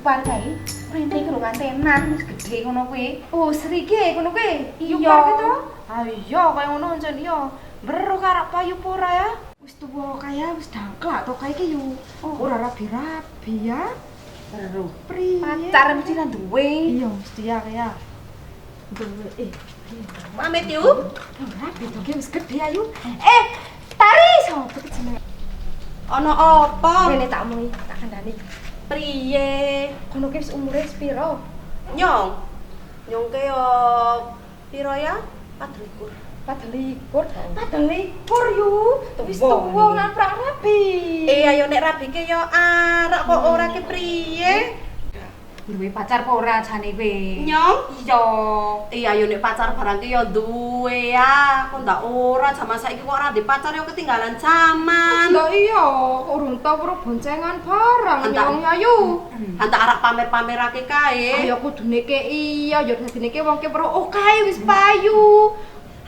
Yupar kae. Printe iki lho antenan wis gedhe ngono kuwi. Oh, serige ngono kuwi. Iya. Yupar ki to? Ah iya kaya ngono jan iya. Weruh karek payu pora ya. Wis tuwa kaya wis dangklak to kae iki yo. Ora rabi-rabi ya. Weruh. Priye? Pacar mesti ra duwe. Iya, mesti ya kaya. Duwe. Pamit yuk. Ora betoke wis gedhe ayu. Tari sopo ki jenenge? Ana apa? Rene tak omongi, tak kandhani. Priye? Kono ki wis umure piro? Nyong. Nyong ke yo piro ya? 24. 24 yu. Wis Tuwa tuwa iki. nang rabi. Ayo nek rabi ke yo arek kok ora ke priye? Duwe pacar apa ora jane kowe? Nyong. Iya. Ayo nek pacar barang ki yo duwe ya. Kok ndak ora jaman saiki kok ora di pacar yo ketinggalan zaman. Lah iya, urung tau weruh boncengan barang Entak. nyong ayu. Hantak arek pamer-pamerake kae. Ayo kudune ke iya, ya dadine ke wong ke weruh kae wis payu.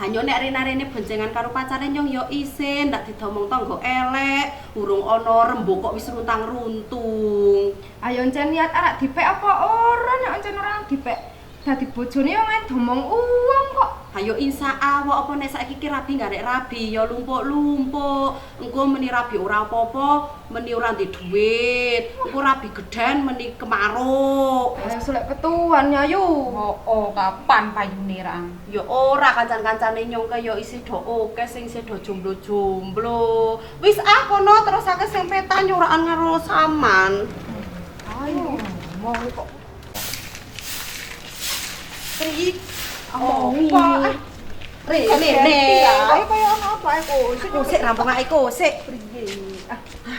Hanya nek rene-rene boncengan karo pacare nyong yo isin, ndak didomong tangga elek, urung ana rembug kok wis runtang-runtung. Ayo encen niat arek dipek apa ora nek encen ora dipek. Dadi bojone yo ngomong uang kok. Hayo insya Allah apa nek saiki ki rabi garek rabi ya lumpuk-lumpuk. Engko meni rabi ora apa-apa, meni ora ndek dhuwit. Engko rabi gedhen meni kemaruk. Ayo selek ketuan ya yu. Kapan payune ra? Ya ora kancan-kancane nyong ke ya isi do oke sing isih do jomblo-jomblo. Wis kono terus akeh sing petan nyuraan karo saman. Ayo mau kok. Pri Apa? Rene. Ayo kaya ono apa aku? Sik rampung ae sik. Priye?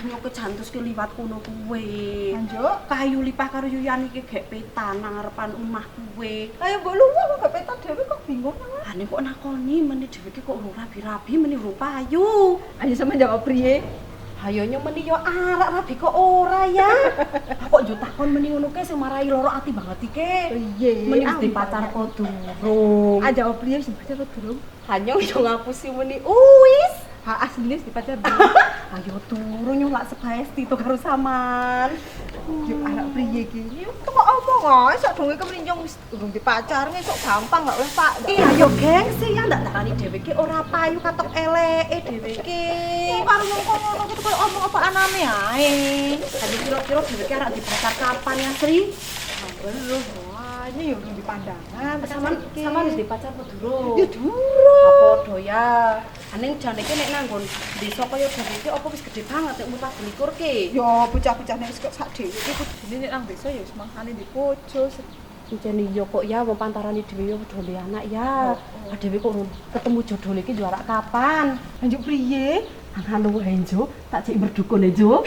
Nyong kejantus ki liwat kono kuwe. Lanjut. Kayu lipah karo Yuyan iki gek petan nang ngarepan omah kuwe. Ayo mbok luwih kok gak petak dhewe kok bingung nang. Ane kok nakoni meni dhewe ki kok urung rabi-rabi meni urung payu. Ayo sampe jawab priye? Hayo nyong meni yo arek rabi kok ora ya. Kok yo takon meni ngono ke sing marai loro ati banget iki. Piye? Meni wis di pacar kok durung. Aja jawab priye sing pacar durung? Hanyong yo ngapusi meni wis. Ha asline di pacar Ayo turu nyong lak sebaesti to karo saman. Yo anak priye iki? Yo kok omong ae sak donge kemlinjong wis durung dipacar ngesuk gampang gak oleh Pak. Iya yo gengsi ya ndak takani dhewe ki ora payu katok eleke dhewe ki. Karo wong kok ngono gitu koyo omong apa anane ae. Tadi kira-kira dhewe ki arek dipacar kapan ya, Sri? Weruh, wah ini yo durung dipandangan. Saman wis dipacar apa durung? Yo durung. Apa do ya? Aning jane ki nek nanggon desa kaya dhewe ki apa wis gedhe banget nek umur 24 ki. Yo bocah-bocah nek kok sak dhewe iki kudune nek nang desa yo semangane di pojo. Jane yo kok ya wong pantarane dhewe yo padha duwe anak ya. Dhewe kok ketemu jodhone iki yo arak kapan? Lanjut priye? Anu Enjo, tak cek merdukun Enjo.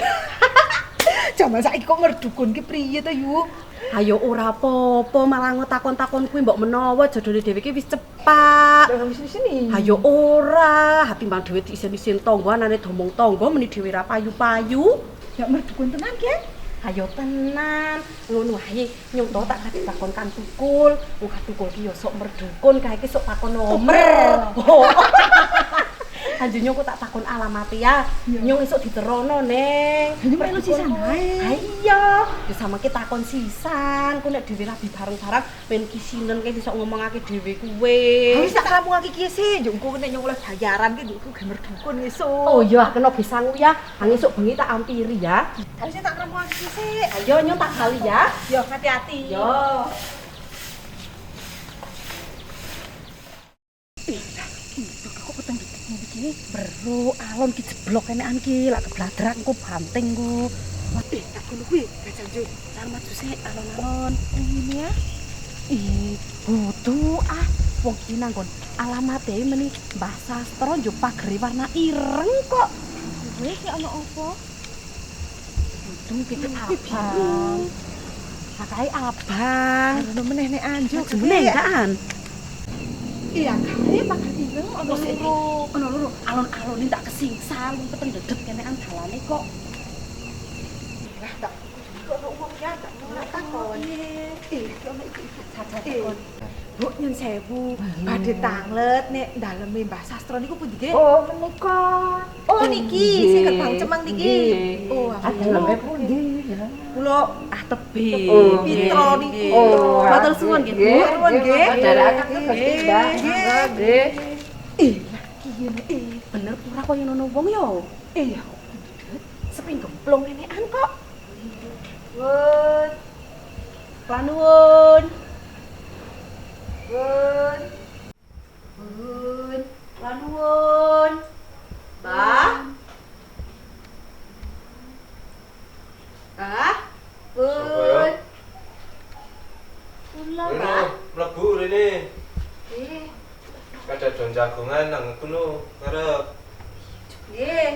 Jaman saiki kok ngerdukun ki priye to yu? Ayo ora apa-apa malah ngetakon-takon kuwi mbok menawa jodhone dhewe ki wis cepak. Lah wis sini. Ayo ora, hati mbang dhewe diisin-isin tangga anane domong tangga meni dhewe ra payu-payu. Ya merdukun tenan ki. Ayo tenan, ngono ae nyong to tak takon kan tukul. Wong tukul ki yo sok merdukun kae ki sok takon nomer. Anjir nyong kok tak takon alamat ya. Nyong esuk diterono, Neng. Ini melu sisan ae. Iya, ya sama kita takon sisan. Ku nek dhewe rabi bareng-bareng ben kisinen kae iso ngomongake dhewe kuwe. Wis tak rampungake ki sih, yo engko nek nyong oleh bayaran ki yo gamer dukun esuk. Oh iya, kena bisangu ya. Hang esuk bengi tak ampiri ya. Wis tak rampungake ki sih. Ayo nyong tak bali ya. Yo hati-hati. Yo. Kok peteng iki? Bro, alon ki jeblok enekan ki, lak kebladrak engko banting ku. Waduh, tak ngono kuwi. Bajang jo. Tar maju sik alon-alon. Ini ya. Butuh wong ki nanggon alamate meni Mbah Sastro njo pageri warna ireng kok. Wis ya ono apa? Butuh pitik abang. Kakai abang. Ono meneh nek anjo. Jenenge kan. Iya, kae pakai ireng ono loro. Ono loro. Alon-alon ini tak kesingsan, peteng dedet kenekan dalane kok. Lah tak kok ono wong ya tak takon. Ono iki. Cacat kon. Bu nyun sewu, badhe tanglet nek daleme Mbah Sastra niku pundi nggih? Oh, menika. Oh niki, sing gerbang cemeng niki. Oh, Daleme pundi? kula Tebih. Oh, pitra niku. Oh, matur suwun nggih, Bu. Nuwun nggih. Darakaken Gusti Mbah. Nggih. Bener ora kaya ngono wong yo. Iya. Seping gemplung nenekan kok. Bun, Lanuwun. bun. Bun, lanuwun. Mbah. Mbah. Bun. Kula, Mbah. Mlebu rene. Nggih. Ada daun jagongan nang kono ngarep. Nggih.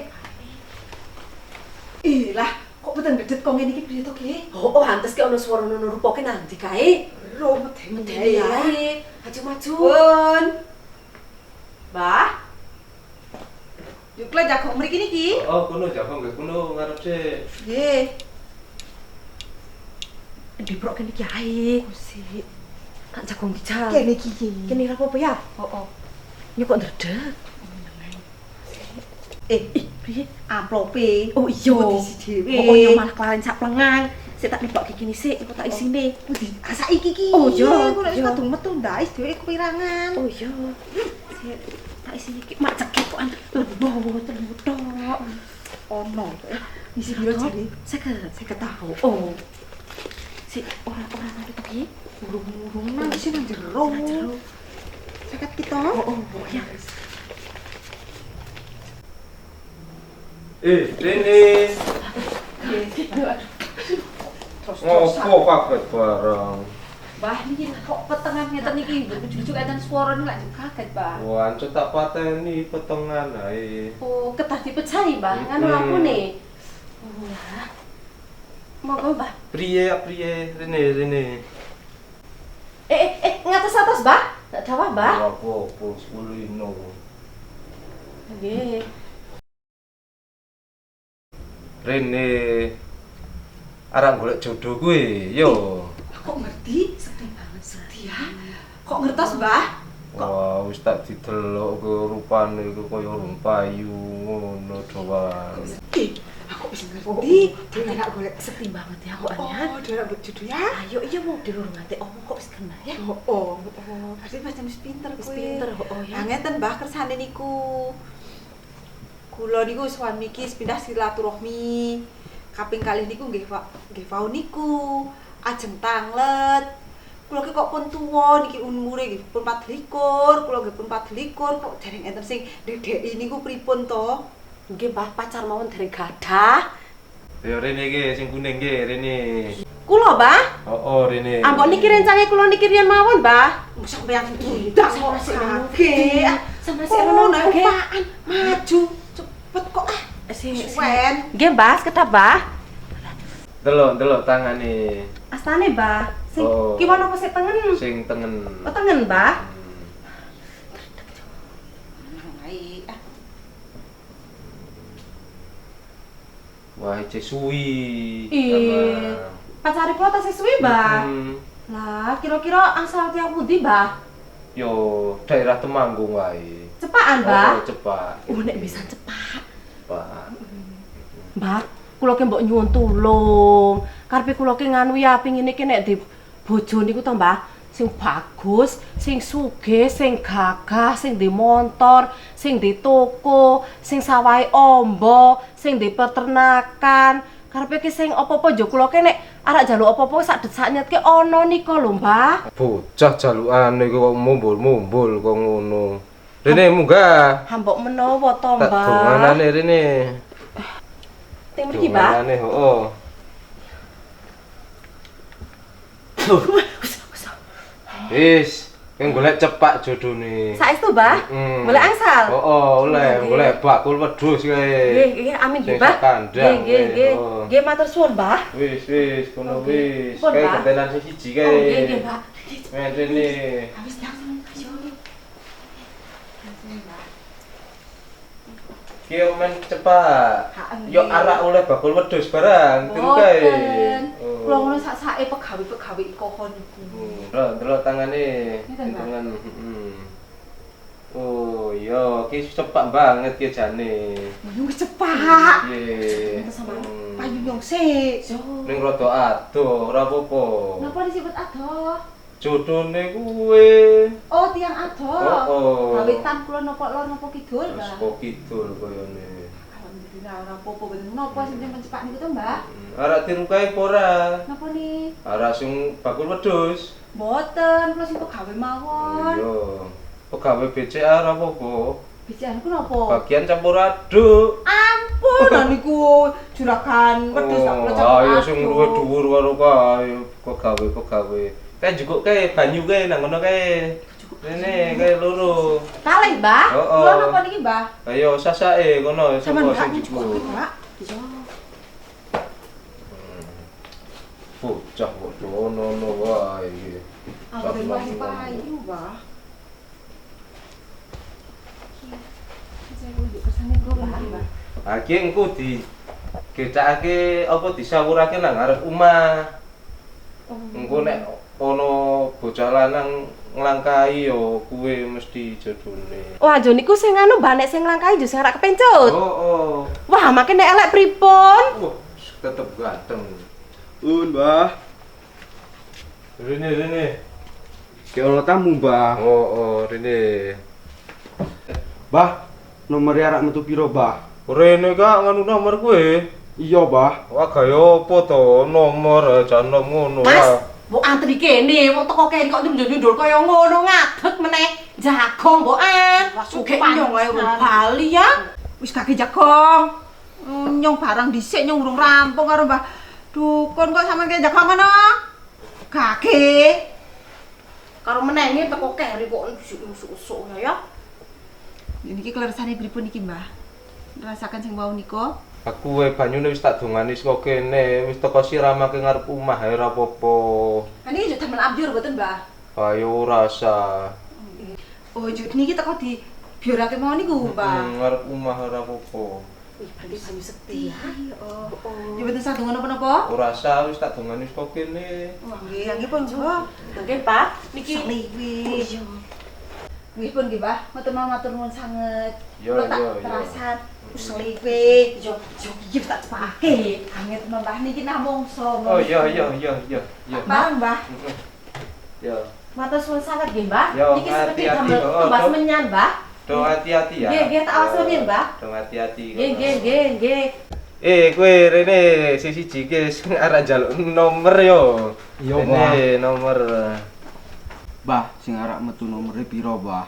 Ih lah, kok mboten dedet kok ngene iki piye to, Ki? Oh, hantes ki ana swara ngono rupoke nanti kae. Lho, medeni Medeni ya. ae. Maju-maju. Bun. Mbah. Yuk lah jagung mriki niki. Oh, kono jagung nggih kono ngarep sik. Nggih. Diprok kene iki ae. Gusti. Kak jagung kijang. Kene iki. Kene ra apa-apa ya? Oh. Ini kok ndredeg. Piye? Amplope. Oh iya. Disi dhewe. Oh iya malah kelaren sak plengang. Sik tak nebokke kene sik, engko tak isine. Ah, saiki ki. Oh, iya. Kok nek Iya. kadung metu ndais dhewe kepirangan. Oh iya. Sik tak isine iki mak cekek kok lembut tok. Ono. Isi biro jare. 50 tahu. Oh. Sik ora nang iki. Burung-burung nang isi nang jero. Sakat kita. Oh ya. Rene. Terus Ngopo kaget bareng. Mbah niki kok petengan ngeten iki ujug-ujug enten swara lak kaget, Mbah. Wah, ancet tak pateni petengan ae. Oh, ketah dipecahi, Mbah. Nganu lapune. Oh. Monggo, Mbah. Priye rene. Ngatos-atos, Mbah. Ndak dawah, Mbah. Apa 10 ino. Nggih. Rene. Arek golek jodoh kuwi, yo. kok ngerti? Sedih banget sedih ya. Kok ngertos, Mbah? Wah, wis tak didelok ke rupane iku kaya urung payu ngono doang. Aku bisa ngerti. Dhewe rak golek sedih banget ya kok ya. Oh, dia rambut judul ya. Ayo iya wong dhewe urung nganti omong kok wis kenal ya. Oh. Berarti macam wis pinter Wis kuwi. pinter oh ya. Nah, ngeten Mbah kersane niku. Kula niku suami iki pindah silaturahmi. Kaping kalih niku nggih wau niku. Ajeng tanglet. Kula ki kok pun tuwa niki umure nggih pun 24, kula nggih pun 24 kok dereng enten sing ndedeki niku pripun to? Nggih Mbah pacar mawon dereng gadah. Ya rene iki sing kuning iki rene. Kula, Mbah. Oh, rene. Ambok niki rencange kula niki riyen mawon, Mbah. Sampeyan ndak kok sik nggih. Sama Sik sik ngono ngono nggih. nggih. Maju cepet kok suwen. Nggih, Mbah, sekedap, Mbah. Delok tangane. Astane, Mbah. Sing Oh. kiwa napa sik tengen? Sing tengen. Oh, tengen, Mbah. Wah, cek suwi. Ih. Pacare kula tasih suwi, Mbah. Lah, kira-kira asal tiang pundi, Mbah? Yo, daerah Temanggung wae. Cepakan, Mbah. Oh, cepat. Oh, nek bisa cepat. Cepat. Mbah, kula ki mbok nyuwun tulung. Karepe kula ki nganu ya pengine ki nek di bojo niku to, Mbah. Sing bagus, sing sugih, sing gagah, sing di motor, sing di toko, sing sawahe ombo, sing di peternakan. Karepe ki sing apa-apa njo kula ki nek arek njaluk apa-apa sak desaknyet ki ana nika lho, Mbah. Bocah jalukane kok mumbul-mumbul kok ngono. Rene munggah. Ha mbok menawa to, Tak Mbah. donganane rene. Teng mriki, Mbah. Donganane, hooh. Wis, kan golek cepak jodone. Saestu, Mbah. Mm. Golek angsal. Oh, oleh, Nggih. golek bakul wedhus kae. Nggih, amin nggih, Sing Mbah. sak kandang, Nggih, nggih. oh. Nggih, matur suwun, Mbah. Wis, kono Oke. wis. Pun, Kae Mbah. gentenan sing siji kae. Oh, nggih, nggih, Mbah. Men rene. Wis ndang, ayo. Ki men cepak. Ha, nggih. Yo arak oleh bakul wedhus barang, turu kae. Boten. Oh. Kula ngono sak-sake pegawe-pegawe kohon iku. Delok tangane. Ngeten, Mbak? Tangan. Oh iya, ki cepak banget ki jane. Yo wis cepak. Piye? Sama Payu nyong sik. Ning rada adoh, ora apa-apa. Napa disebut adoh? Jodone kuwe. Oh, tiang adoh. Oh. Kawitan kula napa lor napa kidul, Wis Mbak. kok kidul koyone. Alhamdulillah ora apa-apa bener. Napa sing sampeyan cepak niku to, Mbak? Arek dirukai apa ora? Napa nih? Arek sing bakul wedhus. Mboten, kula sing pegawe mawon. Iya. Pegawe BCA ora apa-apa. Bicara ku napa? Bagian campur aduk. Ampun, nah niku juragan wedhus tak kula campur. Ayo sing luwih dhuwur karo kae pegawe. Kae njukuk kae banyu kae nang ngono kae. Rene kae loro. Kalih, Mbah. Heeh. Kula napa niki, Mbah? Ayo sasake kono Sampeyan sing gak nyucuk, njukuk. Pak. Bocah kok ono wae iki. Angger masih payu, Mbah. Saya kudu kesane kula, Mbah. Aki engko di gecake apa disawurake nang ngarep omah. Engko nek ana bocah lanang nglangkahi yo kuwe mesti jodone. Wah, jo niku sing anu Mbah nek sing nglangkahi jo sing ora kepencut. Oh. Wah, makin nek elek pripun? Wah, tetep ganteng. Mbah. Rene. Ki ana tamu, Mbah. Oh, rene. Mbah, nomor arak metu piro, Mbah? Rene kak nganu nomor kowe. Iya, Mbah. Wah, gaya apa to nomor jan ngono. Mas, mbok antri kene, wong teko kene kok nyundul-nyundul kaya ngono ngadeg meneh. Jagong mbokan. Sugih nyong wae urung bali ya. Wis kaki jagong. Nyong barang dhisik nyong urung rampung karo Mbah Dukun kok sampeyan kaya jagong ngono. Kaki. Karo menenge teko kene kok usuk-usuk ya. Niki kleresane pripun iki, Mbah? Rasakan sing wau niku. Aku wae banyune wis tak dongani saka kene, wis teko siramake ngarep omah ae ora apa-apa. Niki yo damel ambyur mboten, Mbah? Ayo rasa. Oh, juk niki teko di biorake mau niku, Mbah. Ngarep omah ora apa-apa. Wih, berarti banyu sekti ya. Oh. Ya mboten sadungan napa-napa? Ora rasa wis tak dongani saka kene. Wah, nggih, nggih pun, Mbah. Mungkin Pak, niki Seliwi. Nggih pun nggih, Mbah. Matur nuwun sanget. Yo, Kula tak yo, yo. terasan seliwi. Yo iki tak cepake. Anget Mbah niki namung so. Oh iya. Mbah, Mbah. Yo. matur suwun sangat nggih, Mbak. Yo, Niki seperti hati-hati, damel oh, tumbas Dok. menyan, Mbak. Dong hati-hati ya. Nggih, tak awas nggih, Mbak. Dong hati-hati. Nggih. Kowe rene sisi jike sing arek njaluk nomor yo. Iya, Rene nomor. Mbah, sing arak metu nomore piro, Mbah?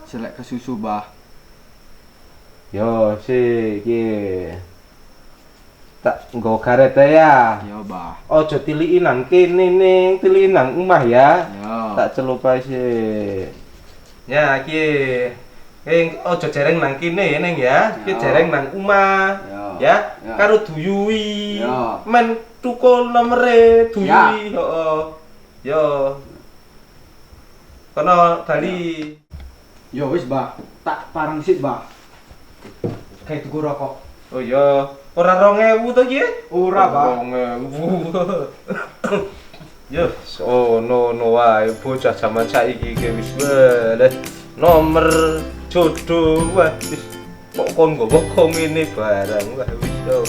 Selek kesusu, Mbah. Yo, iki. Tak nggo karet ya. Iya, Mbah. Ojo tiliki nang kene ning, tiliki nang omah ya. Iya. Tak celup ae sih. Ya, iki. Ojo jereng nang kene ning ya. Iki Ya. jereng nang omah. Ya, Ya. karo duyui. Ya. Men tukul nomere duyui, heeh. Yo. Kono bali. Yo wis, Mbah. Tak parang sik, Mbah. Kayak tuku rokok. Oh iya, ora 2000 to iki? Ora, Mbah. 2000. Yo, no wae bocah zaman saiki iki wis wes nomor jodoh wah wis kok kon nggo ngene barang wah wis yo.